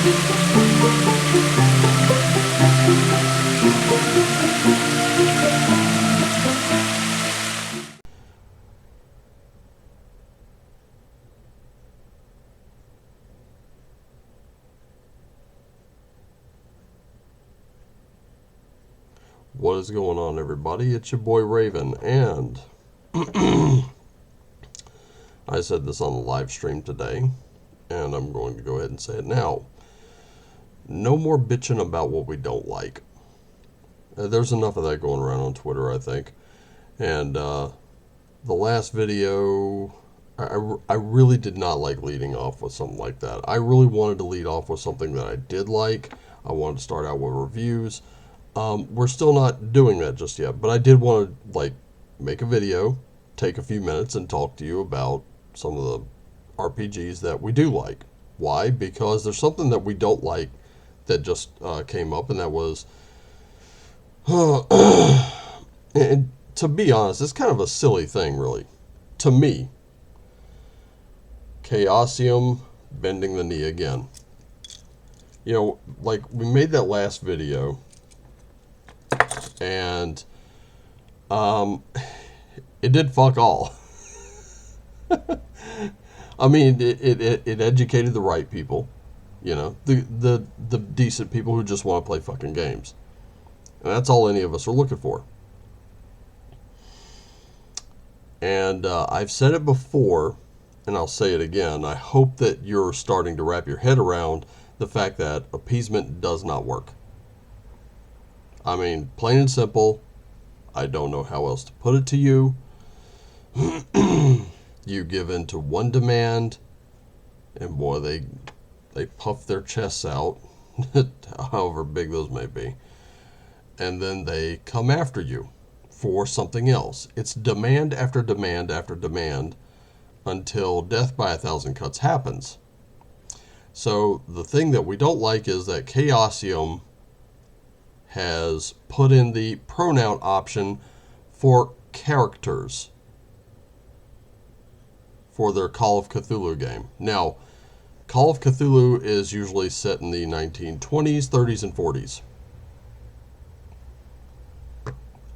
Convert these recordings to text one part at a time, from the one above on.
What is going on, everybody? It's your boy Raven, and I said this on the live stream today, and I'm going to go ahead and say it now. No more bitching about what we don't like. There's enough of that going around on Twitter, I think. And the last video, I really did not like leading off with something like that. I really wanted to lead off with something that I did like. I wanted to start out with reviews. We're still not doing that just yet, but I did want to make a video, take a few minutes and talk to you about some of the RPGs that we do like. Why? Because there's something that we don't like that just came up, and that was, and to be honest, it's kind of a silly thing, really, to me. Chaosium bending the knee again. You know, like, we made that last video, and it did fuck all. I mean, it educated the right people, you know, the decent people who just want to play fucking games, and that's all any of us are looking for. And I've said it before, and I'll say it again. I hope that you're starting to wrap your head around the fact that appeasement does not work. I mean, plain and simple, I don't know how else to put it to you. You give in to one demand, and boy, they puff their chests out, however big those may be, and then they come after you for something else. It's demand after demand after demand until death by 1,000 cuts happens. So the thing that we don't like is that Chaosium has put in the pronoun option for characters for their Call of Cthulhu game. Now, Call of Cthulhu is usually set in the 1920s, 30s, and 40s.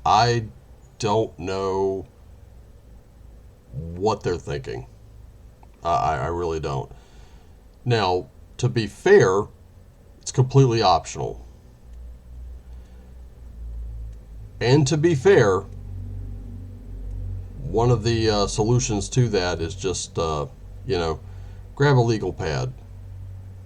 I don't know what they're thinking. I really don't. Now, to be fair, it's completely optional. And to be fair, one of the solutions to that is just, you know, grab a legal pad.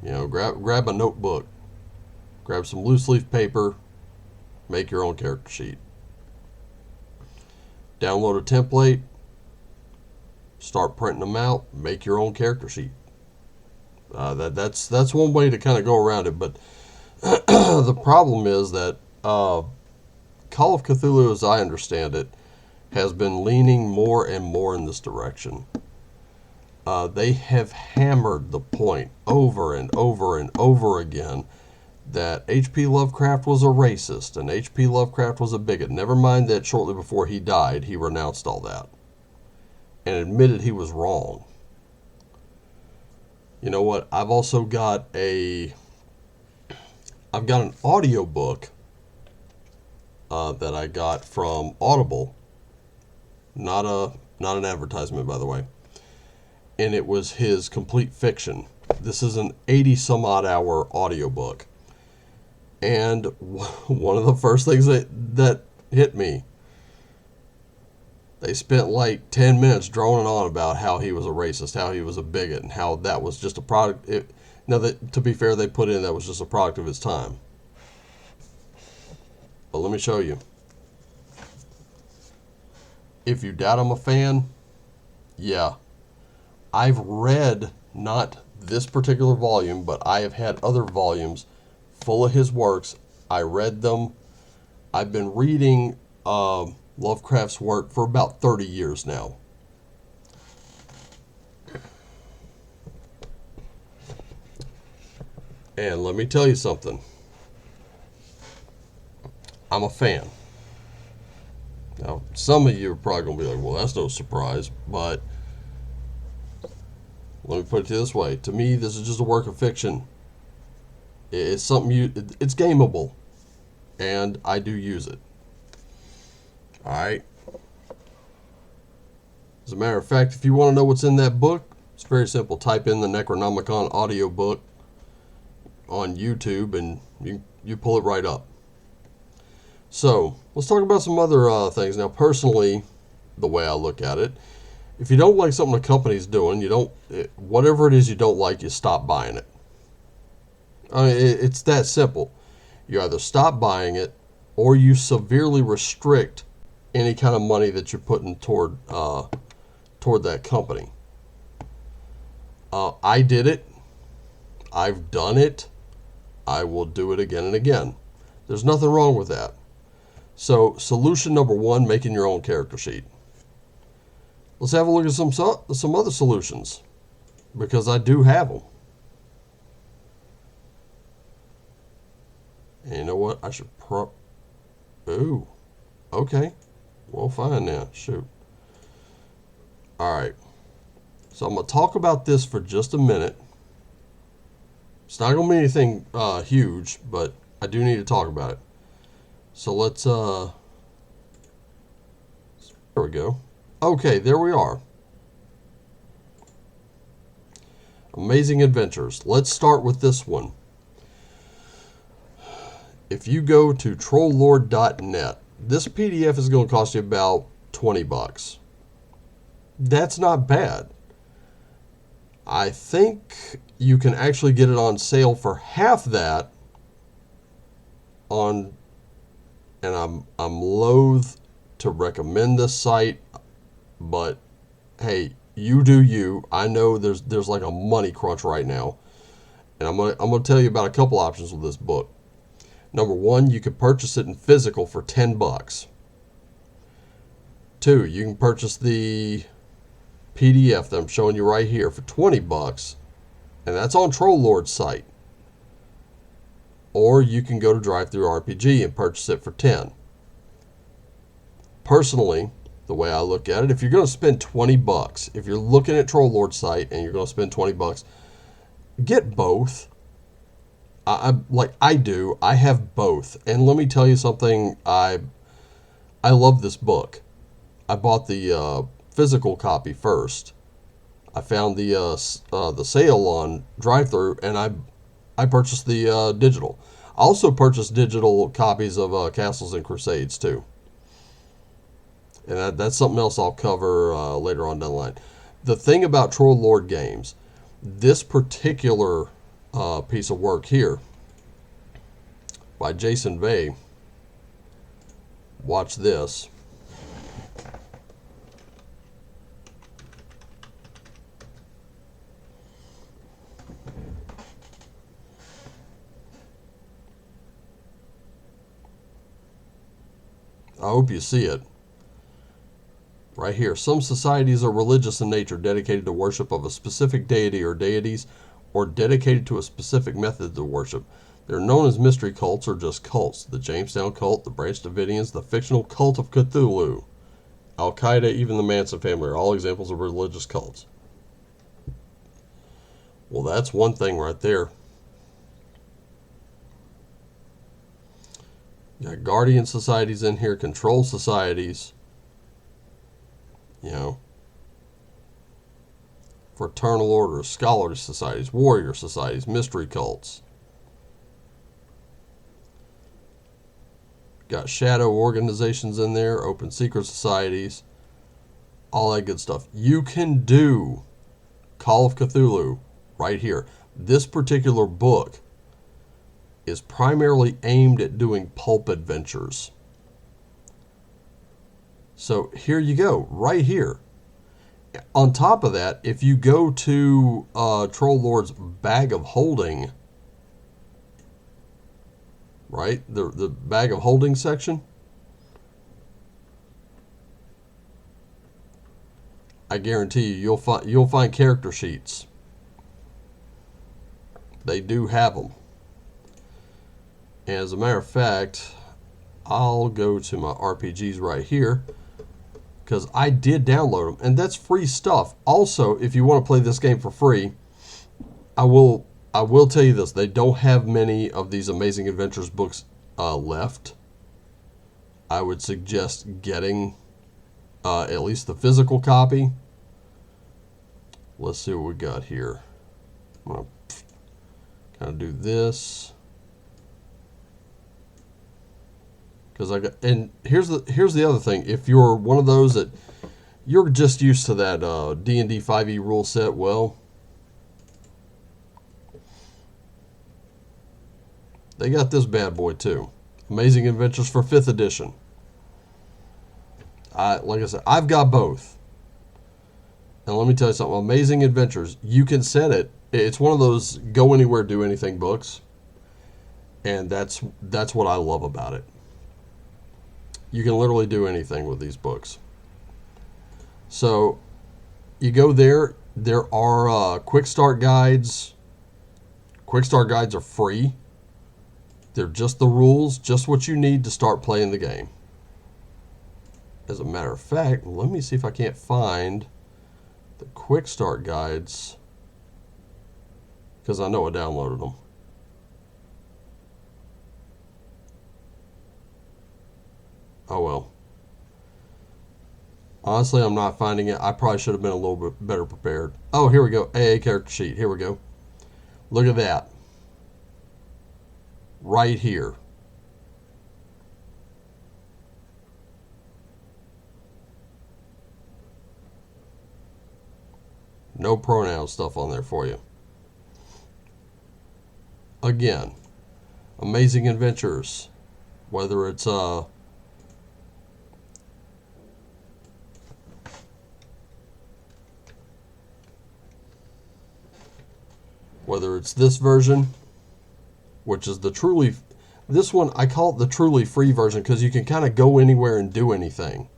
You know, grab a notebook. Grab some loose leaf paper. Make your own character sheet. Download a template. Start printing them out. Make your own character sheet. That's one way to kind of go around it. But the problem is that Call of Cthulhu, as I understand it, has been leaning more and more in this direction. They have hammered the point over and over and over again that H.P. Lovecraft was a racist and H.P. Lovecraft was a bigot. Never mind that shortly before he died, he renounced all that and admitted he was wrong. You know what? I've also got an audiobook that I got from Audible. Not an advertisement, by the way. And it was his complete fiction. This is an 80-some-odd hour audiobook. And one of the first things that hit me, they spent like 10 minutes droning on about how he was a racist, how he was a bigot, and how that was just a product. Now, to be fair, they put in that was just a product of his time. But let me show you. If you doubt I'm a fan, yeah. I've read not this particular volume, but I have had other volumes full of his works. I read them. I've been reading Lovecraft's work for about 30 years now. And let me tell you something. I'm a fan. Now, some of you are probably going to be like, well, that's no surprise, but let me put it this way. To me, this is just a work of fiction. It's something it's gameable, and I do use it. All right. As a matter of fact, if you want to know what's in that book, it's very simple. Type in the Necronomicon audiobook on YouTube, and you pull it right up. So let's talk about some other things. Now, personally, the way I look at it, if you don't like something the company's doing, whatever it is you don't like, you stop buying it. I mean, it's that simple. You either stop buying it, or you severely restrict any kind of money that you're putting toward that company. I did it. I've done it. I will do it again and again. There's nothing wrong with that. So, solution number one, making your own character sheet. Let's have a look at some other solutions, because I do have them. And you know what? I should Ooh. Okay. Well, fine now. Shoot. All right. So I'm going to talk about this for just a minute. It's not going to be anything huge, but I do need to talk about it. So let's, there we go. Okay, there we are. Amazing Adventures. Let's start with this one. If you go to trolllord.net, this PDF is going to cost you about $20. That's not bad. I think you can actually get it on sale for half that on, and I'm loath to recommend this site, but hey, you do you. I know there's like a money crunch right now, and I'm gonna tell you about a couple options with this book. Number one, you can purchase it in physical for $10. Two, you can purchase the PDF that I'm showing you right here for $20, and that's on Trolllord's site. Or you can go to DriveThruRPG and purchase it for $10. Personally, the way I look at it, if you're going to spend $20, if you're looking at Trolllord's site and you're going to spend $20, get both. I do. I have both, and let me tell you something. I love this book. I bought the physical copy first. I found the sale on DriveThru, and I purchased the digital. I also purchased digital copies of Castles and Crusades too, and that's something else I'll cover later on down the line. The thing about Trolllord games, this particular piece of work here by Jason Vey. Watch this. I hope you see it. Right here. Some societies are religious in nature, dedicated to worship of a specific deity or deities, or dedicated to a specific method of worship. They're known as mystery cults or just cults. The Jamestown cult, the Branch Davidians, the fictional cult of Cthulhu, Al-Qaeda, even the Manson family are all examples of religious cults. Well, that's one thing right there. You got guardian societies in here, control societies, fraternal orders, scholarly societies, warrior societies, mystery cults. Got shadow organizations in there, open secret societies, all that good stuff. You can do Call of Cthulhu right here. This particular book is primarily aimed at doing pulp adventures. So here you go, right here. On top of that, if you go to Trolllord's Bag of Holding, right, the Bag of Holding section, I guarantee you, you'll find character sheets. They do have them. And as a matter of fact, I'll go to my RPGs right here, because I did download them, and that's free stuff. Also, if you want to play this game for free, I will I will tell you this: they don't have many of these Amazing Adventures books left. I would suggest getting at least the physical copy. Let's see what we got here. I'm gonna kind of do this because I got. And here's the other thing: if you're one of those that you're just used to that D&D 5e rule set, well, they got this bad boy too. Amazing Adventures for 5th edition. Like I said, I've got both. And let me tell you something. Amazing Adventures, you can set it. It's one of those go anywhere, do anything books. And that's what I love about it. You can literally do anything with these books. So you go there. There are quick start guides. Quick start guides are free. They're just the rules, just what you need to start playing the game. As a matter of fact, let me see if I can't find the quick start guides, because I know I downloaded them. Oh well. Honestly, I'm not finding it. I probably should have been a little bit better prepared. Oh, here we go. AA character sheet. Here we go. Look at that. Right here. No pronoun stuff on there for you. Again, Amazing Adventures. Whether it's this version, which is the truly, this one I call it the truly free version because you can kind of go anywhere and do anything.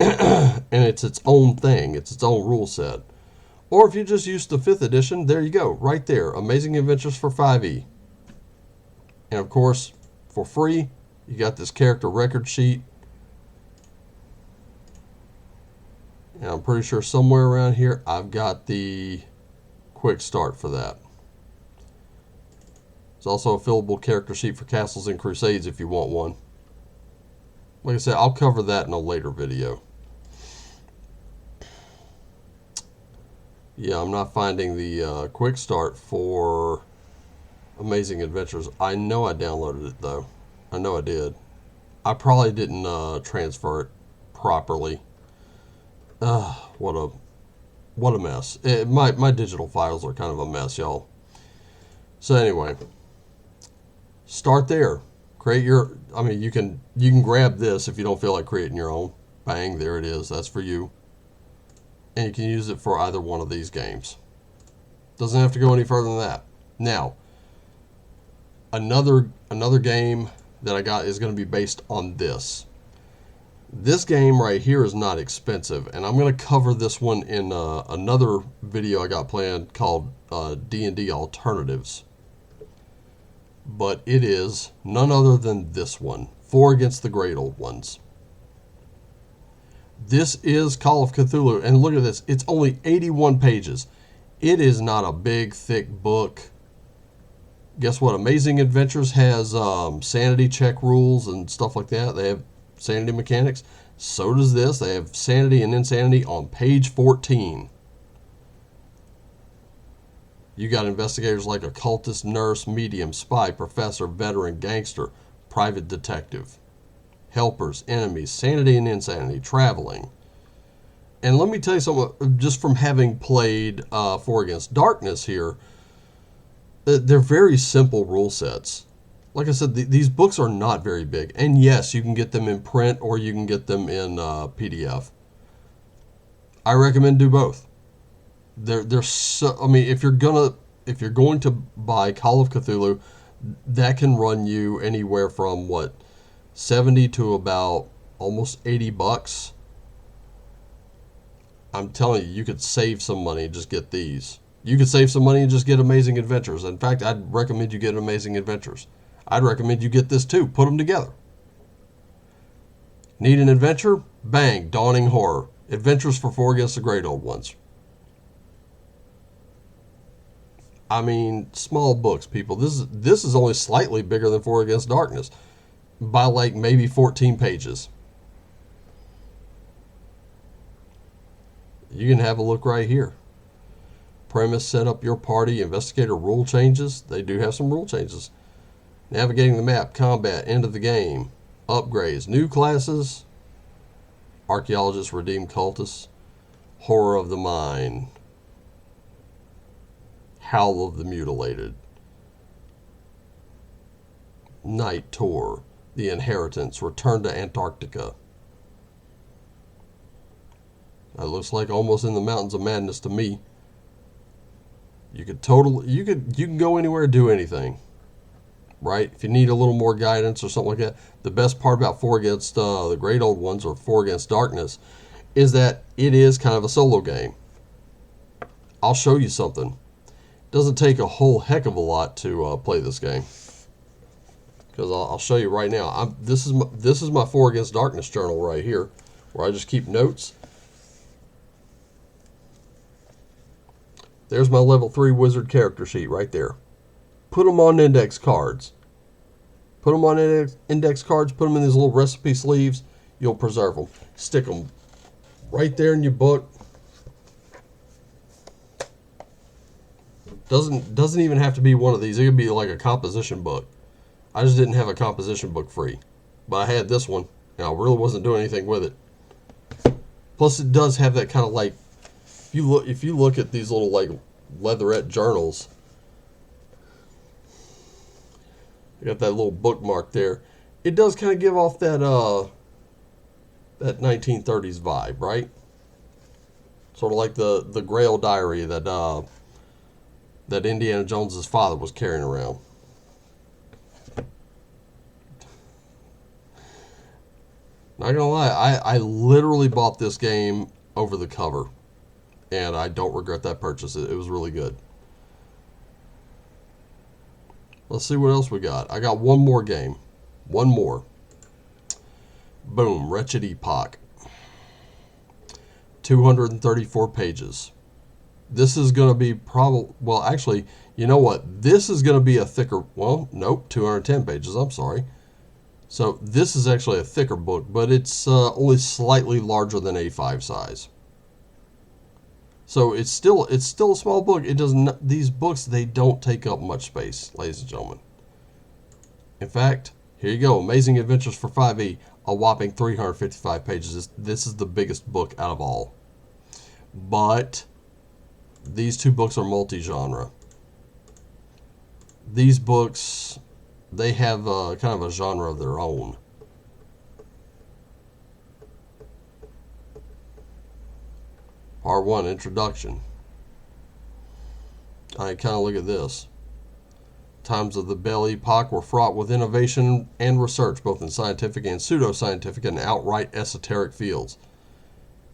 And it's its own thing. It's its own rule set. Or if you just use the 5th edition, there you go, right there. Amazing Adventures for 5e. And of course, for free, you got this character record sheet. And I'm pretty sure somewhere around here, I've got the quick start for that. There's also a fillable character sheet for Castles and Crusades if you want one. Like I said, I'll cover that in a later video. Yeah, I'm not finding the quick start for Amazing Adventures. I know I downloaded it though. I know I did. I probably didn't transfer it properly. What a mess. My digital files are kind of a mess, y'all. So anyway, start there. Create your. I mean, you can grab this if you don't feel like creating your own. Bang, there it is. That's for you. And you can use it for either one of these games. Doesn't have to go any further than that. Now, another game that I got is going to be based on this. This game right here is not expensive, and I'm going to cover this one in another video I got planned called D&D Alternatives. But it is none other than this one, 4 Against the Great Old Ones. This is Call of Cthulhu, and look at this. It's only 81 pages. It is not a big, thick book. Guess what? Amazing Adventures has sanity check rules and stuff like that. They have sanity mechanics. So does this. They have sanity and insanity on page 14. You got investigators like occultist, nurse, medium, spy, professor, veteran, gangster, private detective. Helpers, enemies, sanity and insanity, traveling. And let me tell you something, just from having played 4 Against Darkness here, they're very simple rule sets. Like I said, these books are not very big. And yes, you can get them in print or you can get them in PDF. I recommend do both. They're so, I mean, if you're going to buy Call of Cthulhu, that can run you anywhere from what, 70 to about almost 80 bucks. I'm telling you, you could save some money and just get these. You could save some money and just get Amazing Adventures. In fact, I'd recommend you get Amazing Adventures. I'd recommend you get this too. Put them together. Need an adventure? Bang, Dawning Horror. Adventures for 4 Against the Great Old Ones. I mean, small books, people. This is only slightly bigger than Four Against Darkness by like maybe 14 pages. You can have a look right here. Premise: set up your party. Investigator: rule changes. They do have some rule changes. Navigating the map. Combat. End of the game. Upgrades. New classes. Archaeologists, redeemed cultists. Horror of the mind. Howl of the mutilated. Night tour. The inheritance. Return to Antarctica. That looks like almost in the mountains of madness to me. You can go anywhere, do anything, right? If you need a little more guidance or something like that, the best part about Four Against the Great Old Ones or Four Against Darkness is that it is kind of a solo game. I'll show you something. It doesn't take a whole heck of a lot to play this game, because I'll show you right now. This is my Four Against Darkness journal right here, where I just keep notes. There's my level 3 wizard character sheet right there. Put them on index cards. Put them on index cards. Put them in these little recipe sleeves. You'll preserve them. Stick them right there in your book. Doesn't even have to be one of these. It could be like a composition book. I just didn't have a composition book free, but I had this one, and I really wasn't doing anything with it. Plus, it does have that kind of like, if you look at these little like leatherette journals, you got that little bookmark there. It does kind of give off that 1930s vibe, right? Sort of like the Grail diary that Indiana Jones's father was carrying around. Not gonna lie, I literally bought this game over the cover, and I don't regret that purchase. It was really good. Let's see what else we got. I got one more game. One more. Boom. Wretched Epoch. 234 pages. This is going to be probably... Well, actually, you know what? This is going to be a thicker... Well, nope. 210 pages. I'm sorry. So this is actually a thicker book, but it's only slightly larger than A5 size. So it's still a small book. It doesn't. These books, they don't take up much space, ladies and gentlemen. In fact, here you go. Amazing Adventures for 5e, a whopping 355 pages. This is the biggest book out of all. But these two books are multi-genre. These books, they have kind of a genre of their own. Part 1, Introduction. I kind of look at this. Times of the Belle Epoque were fraught with innovation and research, both in scientific and pseudoscientific and outright esoteric fields.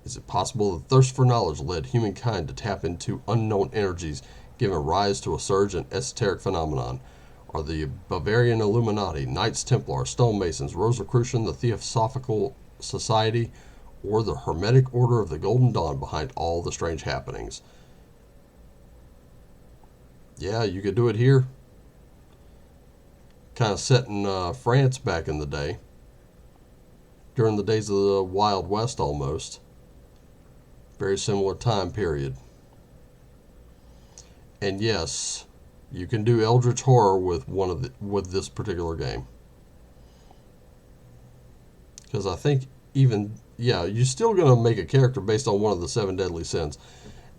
Is it possible the thirst for knowledge led humankind to tap into unknown energies, giving rise to a surge in esoteric phenomenon? Are the Bavarian Illuminati, Knights Templar, Stonemasons, Rosicrucian, the Theosophical Society, or the Hermetic Order of the Golden Dawn behind all the strange happenings? Yeah, you could do it here. Kind of set in France back in the day. During the days of the Wild West almost. Very similar time period. And yes, you can do Eldritch Horror with this particular game. Because I think even... Yeah, you're still going to make a character based on one of the 7 deadly sins.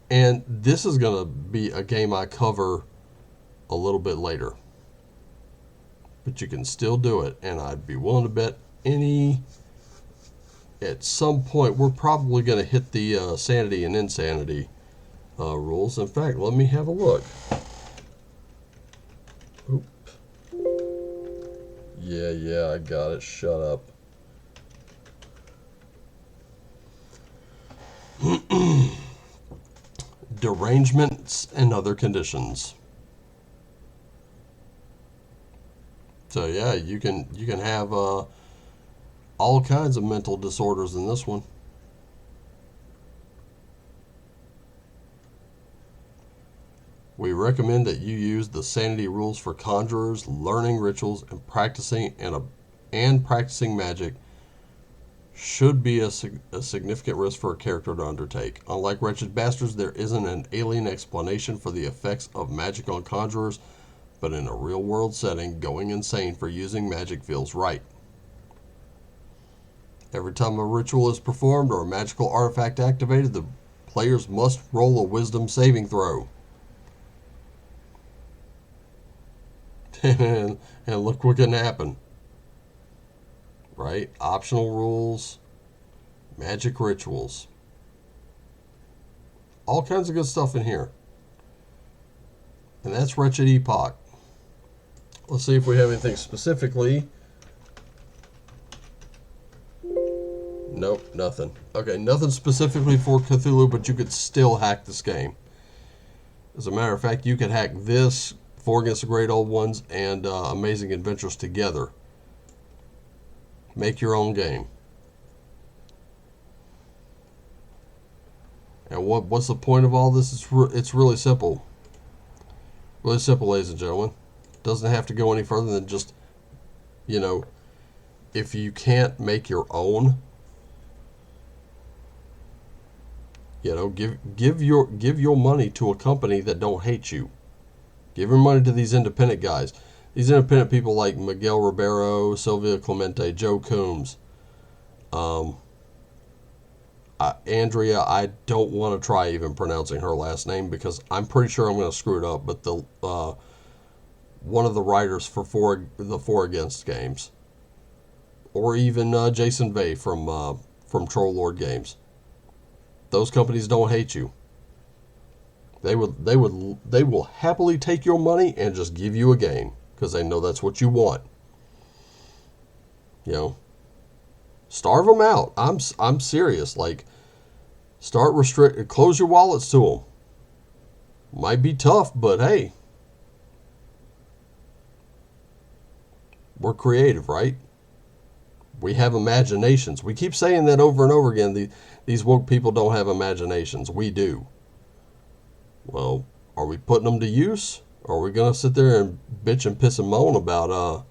And this is going to be a game I cover a little bit later. But you can still do it. And I'd be willing to bet at some point, we're probably going to hit the sanity and insanity rules. In fact, let me have a look. Oop. Yeah, I got it. Shut up. Derangements and other conditions. So yeah, you can have all kinds of mental disorders in this one. We recommend that you use the sanity rules for conjurers. Learning rituals and practicing magic should be a significant risk for a character to undertake. Unlike Wretched Bastards, there isn't an alien explanation for the effects of magic on conjurers, but in a real-world setting, going insane for using magic feels right. Every time a ritual is performed or a magical artifact activated, the players must roll a wisdom saving throw. And look what can happen. Right? Optional rules, magic rituals. All kinds of good stuff in here. And that's Wretched Epoch. Let's see if we have anything specifically. Nope, nothing. Okay, nothing specifically for Cthulhu, but you could still hack this game. As a matter of fact, you could hack this, Four Against the Great Old Ones, and Amazing Adventures together. Make your own game. And what's the point of all this? It's really simple. Really simple, ladies and gentlemen. Doesn't have to go any further than just, you know, if you can't make your own, you know, give your money to a company that don't hate you. Give your money to these independent guys. These independent people like Miguel Ribeiro, Sylvia Clemente, Joe Coombs, Andrea. I don't want to try even pronouncing her last name because I'm pretty sure I'm going to screw it up. But the one of the writers for the Four Against games, or even Jason Vey from Troll Lord Games. Those companies don't hate you. They will happily take your money and just give you a game because they know that's what you want. You know, starve them out. I'm serious. Like, close your wallets to them. Might be tough, but hey, we're creative, right? We have imaginations. We keep saying that over and over again. These woke people don't have imaginations. We do. Well, are we putting them to use? Or are we going to sit there and bitch and piss and moan about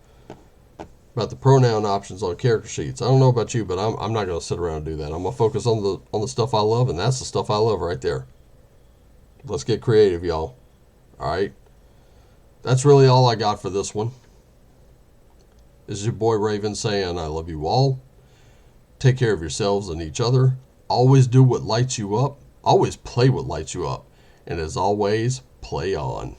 the pronoun options on character sheets? I don't know about you, but I'm not going to sit around and do that. I'm going to focus on the stuff I love, and that's the stuff I love right there. Let's get creative, y'all. All right? That's really all I got for this one. This is your boy Raven saying I love you all. Take care of yourselves and each other. Always do what lights you up. Always play what lights you up. And as always, play on.